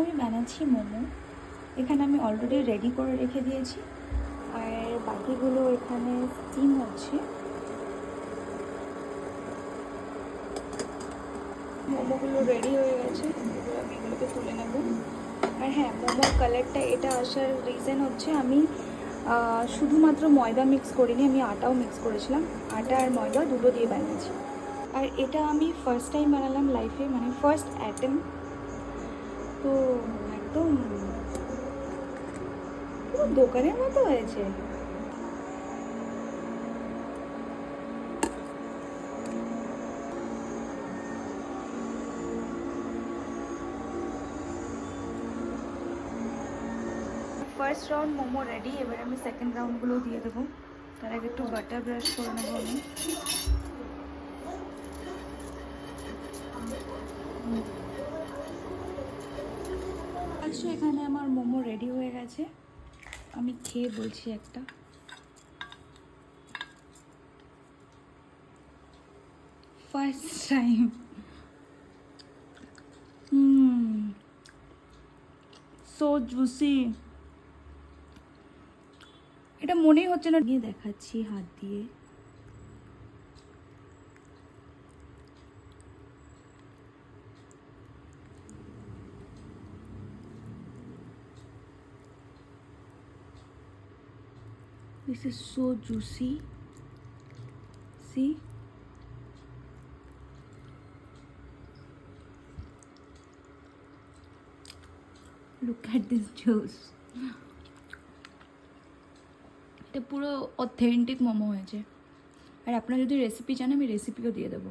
আমি বানাচ্ছি মোমো। এখানে আমি অলরেডি রেডি করে রেখে দিয়েছি, আর বাকিগুলো এখানে স্টিম হচ্ছে। মোমোগুলো রেডি হয়ে গেছে, এগুলো আমি এগুলোকে তুলে নেব। আর হ্যাঁ, মোমোর কালারটা এটা আসার রিজন হচ্ছে আমি শুধুমাত্র ময়দা মিক্স করিনি, আমি আটাও মিক্স করেছিলাম। আটা আর ময়দা দুটো দিয়ে বানিয়েছি। আর এটা আমি ফার্স্ট টাইম বানালাম লাইফে, মানে ফার্স্ট অ্যাটেম্প। তো একদম পুরো দোকানের মতো হয়েছে। ফার্স্ট রাউন্ড মোমো রেডি, এবার আমি সেকেন্ড রাউন্ডগুলো দিয়ে দেবো। তার আগে একটু বাটার ব্রাশ করে নেবো আমি। আচ্ছা, এখানে আমার মোমো রেডি হয়ে গেছে, আমি খেয়ে বলছি একটা। First time. So juicy. এটা মনেই হচ্ছে না। নিয়ে দেখাচ্ছি হাত দিয়ে। This is so juicy. See? Look at this juice. এটা পুরো অথেন্টিক মোমো হয়েছে। আর আপনারা যদি রেসিপি চান, আমি রেসিপিও দিয়ে দেবো।